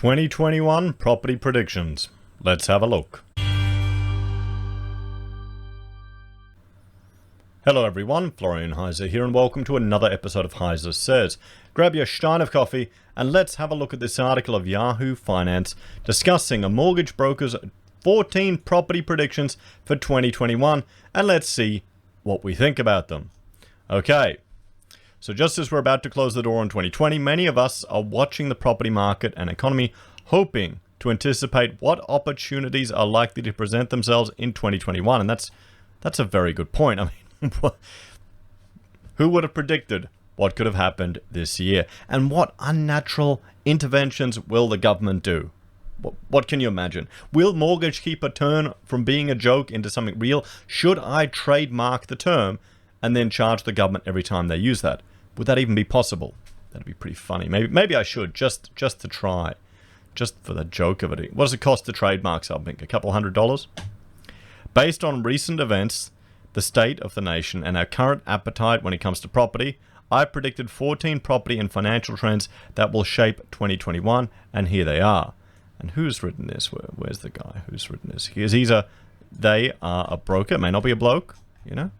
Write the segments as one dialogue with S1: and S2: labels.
S1: 2021 property predictions. Let's have a look. Hello everyone, Florian.Heise here, and welcome to another episode of HeiseSays. Grab your stein of coffee and let's have a look at this article of Yahoo Finance discussing a mortgage broker's 14 property predictions for 2021, and let's see what we think about them. Okay, so just as we're about to close the door on 2020, many of us are watching the property market and economy, hoping to anticipate what opportunities are likely to present themselves in 2021, and that's a very good point. I mean, who would have predicted what could have happened this year? And what unnatural interventions will the government do? What can you imagine? Will mortgage keeper turn from being a joke into something real? Should I trademark the term and then charge the government every time they use that? Would that even be possible? That'd be pretty funny. Maybe I should, just to try. Just for the joke of it. What does it cost to trademark something? A couple $100? Based on recent events, the state of the nation, and our current appetite when it comes to property, I predicted 14 property and financial trends that will shape 2021, and here they are. And who's written this? Where's the guy who's written this? They are a broker. It may not be a bloke, you know?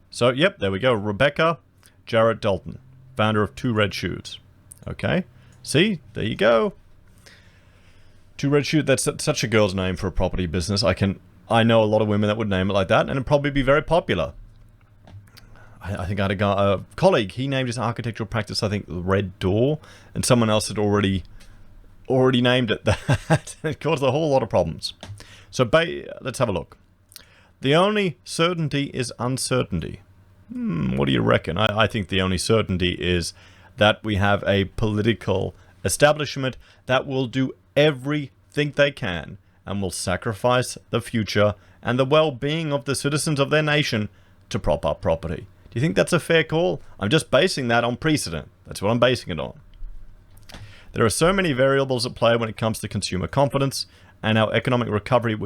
S1: So, yep, there we go. Rebecca Jarrett Dalton, founder of Two Red Shoes. Okay, see? There you go. Two Red Shoes, that's such a girl's name for a property business. I know a lot of women that would name it like that, and it'd probably be very popular. I think I had a colleague, he named his architectural practice, I think, Red Door, and someone else had already named it that. It caused a whole lot of problems. So let's have a look. The only certainty is uncertainty. What do you reckon? I think the only certainty is that we have a political establishment that will do everything they can and will sacrifice the future and the well-being of the citizens of their nation to prop up property. Do you think that's a fair call? I'm just basing that on precedent. That's what I'm basing it on. There are so many variables at play when it comes to consumer confidence and our economic recovery,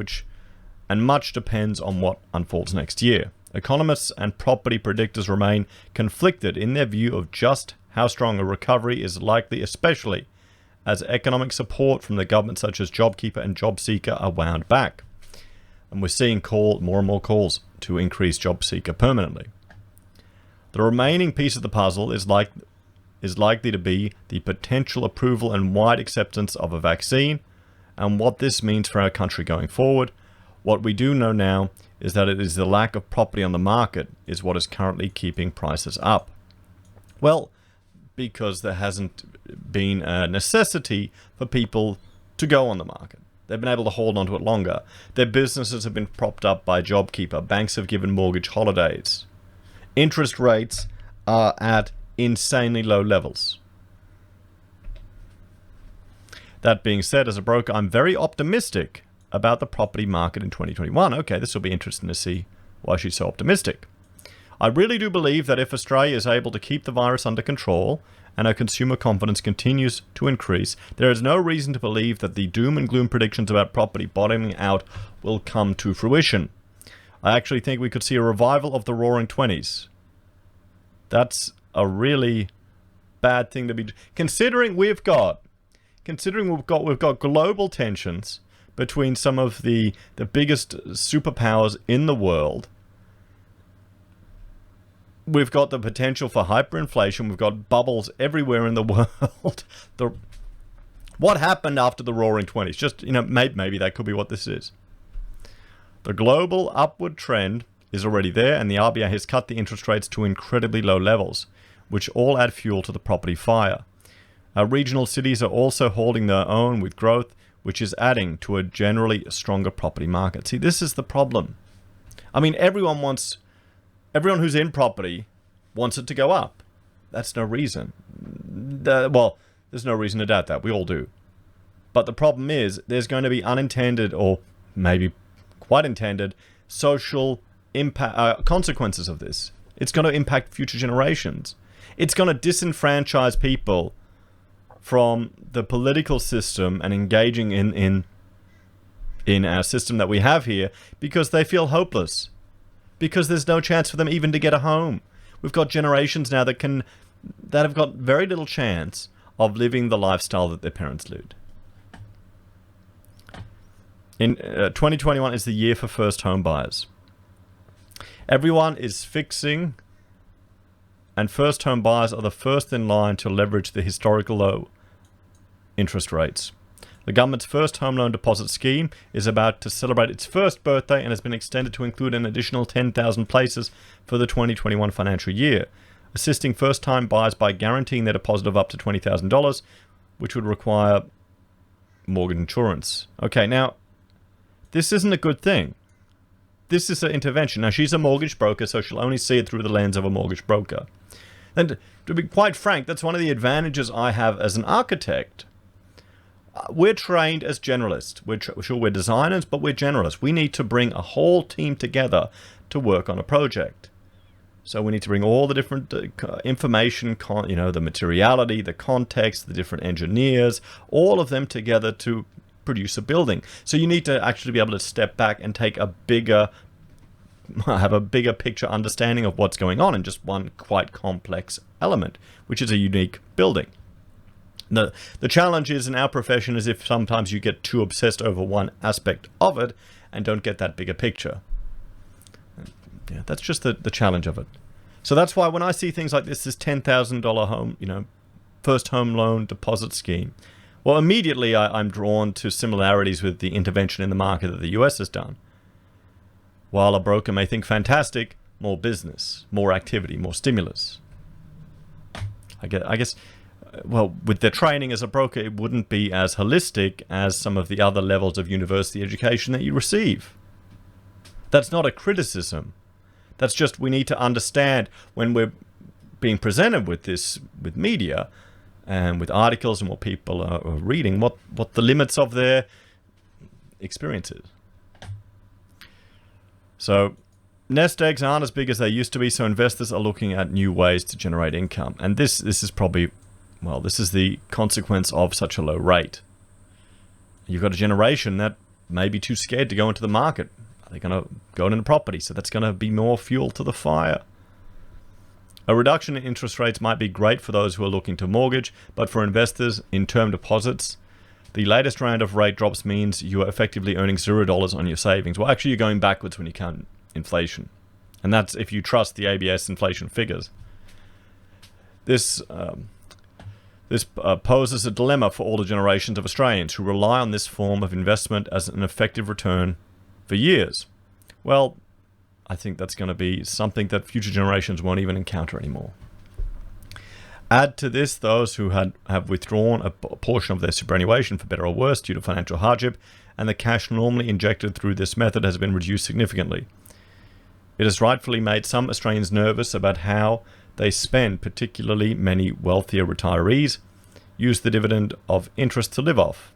S1: and much depends on what unfolds next year. Economists and property predictors remain conflicted in their view of just how strong a recovery is likely, especially as economic support from the government such as JobKeeper and JobSeeker are wound back. And we're seeing more and more calls to increase JobSeeker permanently. The remaining piece of the puzzle is likely to be the potential approval and wide acceptance of a vaccine and what this means for our country going forward. What we do know now is that it is the lack of property on the market is what is currently keeping prices up. Well, because there hasn't been a necessity for people to go on the market. They've been able to hold on to it longer. Their businesses have been propped up by JobKeeper. Banks have given mortgage holidays. Interest rates are at insanely low levels. That being said, as a broker, I'm very optimistic about the property market in 2021. Okay, this will be interesting to see why she's so optimistic. I really do believe that if Australia is able to keep the virus under control and our consumer confidence continues to increase, there is no reason to believe that the doom and gloom predictions about property bottoming out will come to fruition. I actually think we could see a revival of the Roaring '20s. That's a really bad thing to be considering we've got global tensions between some of the biggest superpowers in the world. We've got the potential for hyperinflation. We've got bubbles everywhere in the world. What happened after the Roaring '20s? Just, maybe that could be what this is. The global upward trend is already there, and the RBA has cut the interest rates to incredibly low levels, which all add fuel to the property fire. Our regional cities are also holding their own with growth, which is adding to a generally stronger property market. See, this is the problem. I mean, everyone who's in property wants it to go up. That's no reason. There's no reason to doubt that. We all do. But the problem is, there's going to be unintended, or maybe quite intended, social consequences of this. It's going to impact future generations. It's going to disenfranchise people from the political system and engaging in our system that we have here because they feel hopeless. Because there's no chance for them even to get a home. We've got generations now that have got very little chance of living the lifestyle that their parents lived. In 2021 is the year for first home buyers. Everyone is fixing, and first home buyers are the first in line to leverage the historical low interest rates. The government's first home loan deposit scheme is about to celebrate its first birthday and has been extended to include an additional 10,000 places for the 2021 financial year, assisting first-time buyers by guaranteeing their deposit of up to $20,000, which would require mortgage insurance. Okay, now, this isn't a good thing. This is an intervention. Now, she's a mortgage broker, so she'll only see it through the lens of a mortgage broker. And to be quite frank, that's one of the advantages I have as an architect. We're trained as generalists. We're designers, but we're generalists. We need to bring a whole team together to work on a project. So we need to bring all the different information, the materiality, the context, the different engineers, all of them together to produce a building. So you need to actually be able to step back and take have a bigger picture understanding of what's going on in just one quite complex element, which is a unique building. The challenge is in our profession is if sometimes you get too obsessed over one aspect of it and don't get that bigger picture. Yeah, that's just the challenge of it. So that's why when I see things like this $10,000 home, first home loan deposit scheme, well, immediately I'm drawn to similarities with the intervention in the market that the US has done. While a broker may think fantastic, more business, more activity, more stimulus. I guess, well, with their training as a broker, it wouldn't be as holistic as some of the other levels of university education that you receive. That's not a criticism. That's just we need to understand when we're being presented with this, with media and with articles and what people are reading, what the limits of their experience is. So nest eggs aren't as big as they used to be, so investors are looking at new ways to generate income. And this is probably, well, this is the consequence of such a low rate. You've got a generation that may be too scared to go into the market. They're going to go into property, so that's going to be more fuel to the fire. A reduction in interest rates might be great for those who are looking to mortgage, but for investors in term deposits, the latest round of rate drops means you are effectively earning $0 on your savings. Well, actually, you're going backwards when you count inflation. And that's if you trust the ABS inflation figures. This poses a dilemma for older generations of Australians who rely on this form of investment as an effective return for years. Well, I think that's going to be something that future generations won't even encounter anymore. Add to this those who have withdrawn a portion of their superannuation for better or worse due to financial hardship, and the cash normally injected through this method has been reduced significantly. It has rightfully made some Australians nervous about how they spend, particularly many wealthier retirees use the dividend of interest to live off.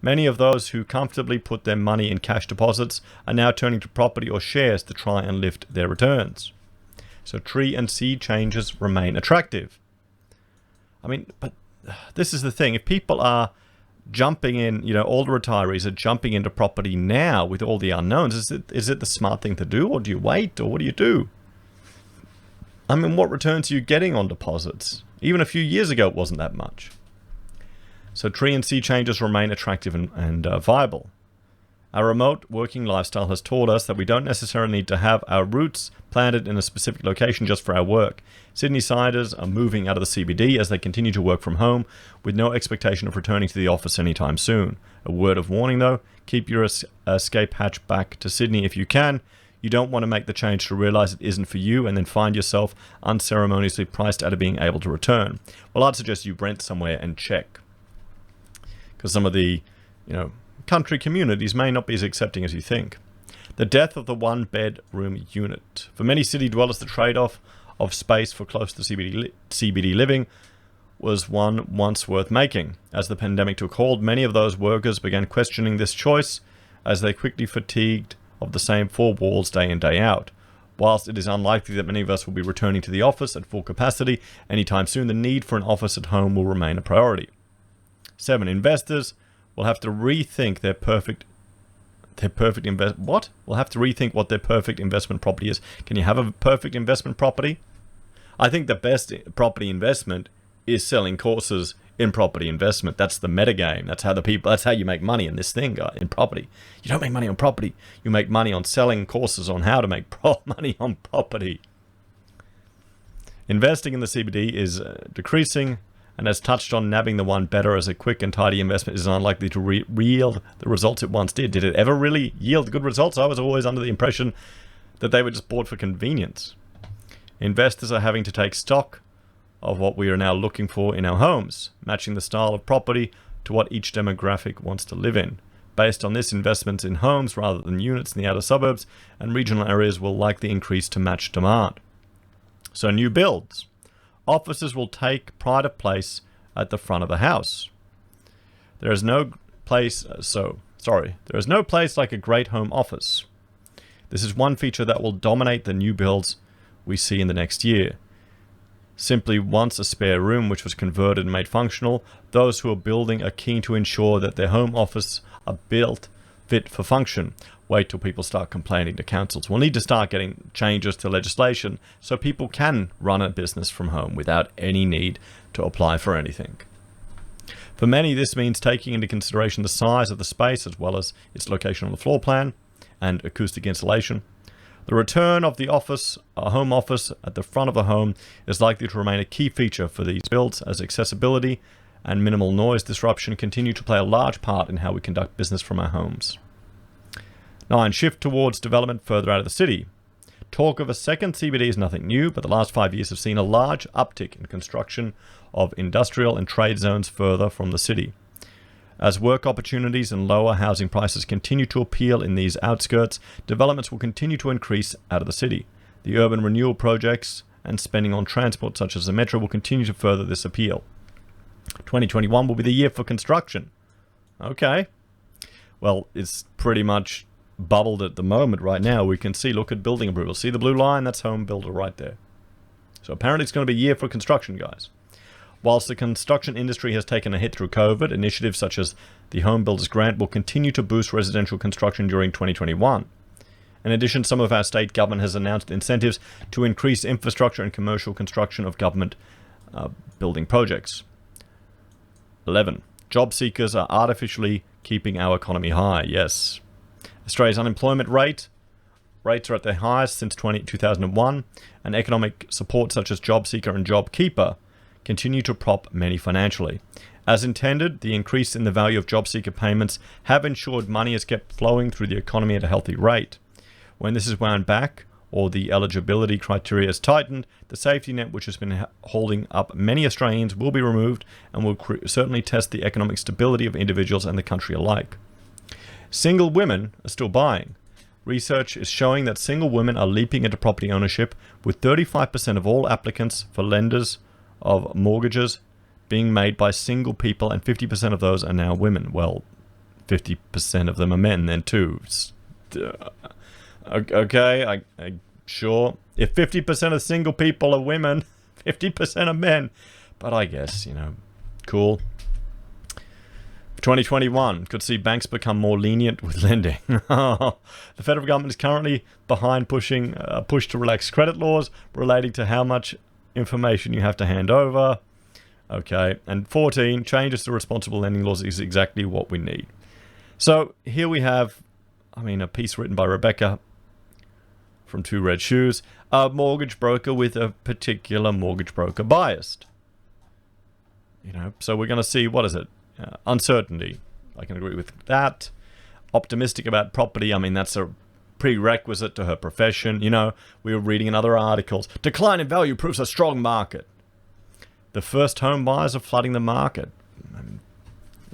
S1: Many of those who comfortably put their money in cash deposits are now turning to property or shares to try and lift their returns. So tree and seed changes remain attractive. I mean, but this is the thing. If people are jumping in, older retirees are jumping into property now with all the unknowns, is it the smart thing to do, or do you wait, or what do you do? I mean, what returns are you getting on deposits? Even a few years ago, it wasn't that much. So tree and seed changes remain attractive and viable. Our remote working lifestyle has taught us that we don't necessarily need to have our roots planted in a specific location just for our work. Sydney-siders are moving out of the CBD as they continue to work from home with no expectation of returning to the office anytime soon. A word of warning though, keep your escape hatch back to Sydney if you can. You don't want to make the change to realize it isn't for you and then find yourself unceremoniously priced out of being able to return. Well, I'd suggest you rent somewhere and check. Because some of the, country communities may not be as accepting as you think. The death of the one-bedroom unit. For many city dwellers, the trade-off of space for close to CBD living was one once worth making. As the pandemic took hold, many of those workers began questioning this choice as they quickly fatigued of the same four walls day in, day out. Whilst it is unlikely that many of us will be returning to the office at full capacity anytime soon, the need for an office at home will remain a priority. 7. Investors will have to rethink what their perfect investment property is. Can you have a perfect investment property? I think the best property investment is selling courses in property investment. That's the metagame. That's how you make money in this thing, guy, in property. You don't make money on property. You make money on selling courses on how to make money on property. Investing in the CBD is decreasing, and as touched on, nabbing the one better as a quick and tidy investment is unlikely to yield the results it once did. Did it ever really yield good results? I was always under the impression that they were just bought for convenience. Investors are having to take stock of what we are now looking for in our homes, matching the style of property to what each demographic wants to live in. Based on this, investments in homes rather than units in the outer suburbs and regional areas will likely increase to match demand. So new builds. Offices will take pride of place at the front of the house. There is no place like a great home office. This is one feature that will dominate the new builds we see in the next year. Simply wants a spare room which was converted and made functional. Those who are building are keen to ensure that their home office are built fit for function. Wait till people start complaining to councils. We'll need to start getting changes to legislation so people can run a business from home without any need to apply for anything. For many, this means taking into consideration the size of the space as well as its location on the floor plan and acoustic insulation. The return of the office, a home office at the front of the home, is likely to remain a key feature for these builds as accessibility and minimal noise disruption continue to play a large part in how we conduct business from our homes. 9. Shift towards development further out of the city. Talk of a second CBD is nothing new, but the last 5 years have seen a large uptick in construction of industrial and trade zones further from the city. As work opportunities and lower housing prices continue to appeal in these outskirts, developments will continue to increase out of the city. The urban renewal projects and spending on transport such as the metro will continue to further this appeal. 2021 will be the year for construction. Okay. Well, it's pretty much bubbled at the moment right now. We can see, look at building approval. See the blue line? That's home builder right there. So apparently it's going to be a year for construction, guys. Whilst the construction industry has taken a hit through COVID, initiatives such as the Home Builders Grant will continue to boost residential construction during 2021. In addition, some of our state government has announced incentives to increase infrastructure and commercial construction of government building projects. 11. Job seekers are artificially keeping our economy high. Yes. Australia's unemployment rates are at their highest since 2001, and economic support such as JobSeeker and JobKeeper continue to prop many financially. As intended, the increase in the value of JobSeeker payments have ensured money is kept flowing through the economy at a healthy rate. When this is wound back, or the eligibility criteria is tightened, the safety net which has been holding up many Australians will be removed and will certainly test the economic stability of individuals and the country alike. Single women are still buying. Research is showing that single women are leaping into property ownership, with 35% of all applicants for lenders of mortgages being made by single people, and 50% of those are now women. Well, 50% of them are men then too. Okay, I sure. If 50% of single people are women, 50% are men. But I guess, cool. 2021 could see banks become more lenient with lending. The federal government is currently behind pushing a push to relax credit laws relating to how much information you have to hand over. Okay, and 14, changes to responsible lending laws is exactly what we need. So here we have, a piece written by Rebecca from Two Red Shoes, a mortgage broker with a particular mortgage broker biased. So we're going to see, what is it? Uncertainty. I can agree with that. Optimistic about property. That's a prerequisite to her profession. We were reading in other articles. Decline in value proves a strong market. The first home buyers are flooding the market.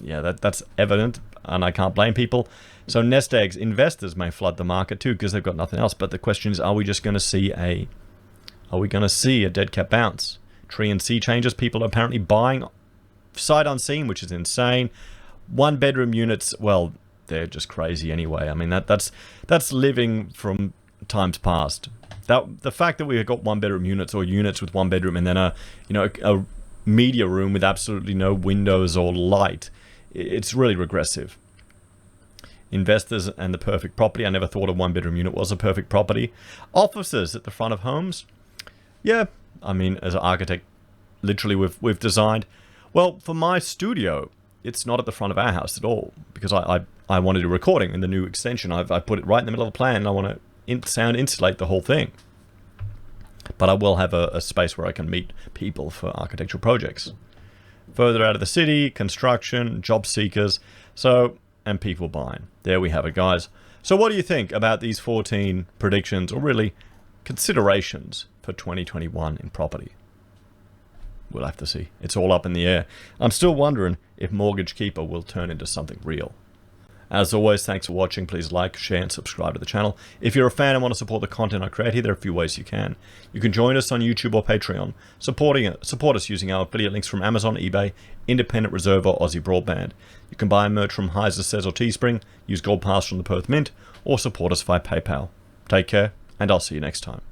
S1: That's evident, and I can't blame people. So nest eggs, investors may flood the market too because they've got nothing else. But the question is, are we going to see a dead cat bounce? Tree and sea changes. People are apparently buying sight unseen, which is insane. 1-bedroom units, well, they're just crazy anyway. That's living from times past. The fact that we've got 1-bedroom units or units with 1 bedroom and then a media room with absolutely no windows or light, it's really regressive. Investors and the perfect property. I never thought a 1-bedroom unit was a perfect property. Offices at the front of homes. Yeah, as an architect, literally we've designed. Well, for my studio, it's not at the front of our house at all, because I want to do recording in the new extension. I put it right in the middle of the plan, and I want to sound insulate the whole thing. But I will have a space where I can meet people for architectural projects. Further out of the city, construction, job seekers, and people buying. There we have it, guys. So what do you think about these 14 predictions, or really considerations for 2021 in property? We'll have to see. It's all up in the air. I'm still wondering if Mortgage Keeper will turn into something real. As always, thanks for watching. Please like, share, and subscribe to the channel. If you're a fan and want to support the content I create here, there are a few ways you can. You can join us on YouTube or Patreon. Support us using our affiliate links from Amazon, eBay, Independent Reserve, or AussieBroadband. You can buy merch from HeiseSays or Teespring, use Gold Pass from the Perth Mint, or support us via PayPal. Take care, and I'll see you next time.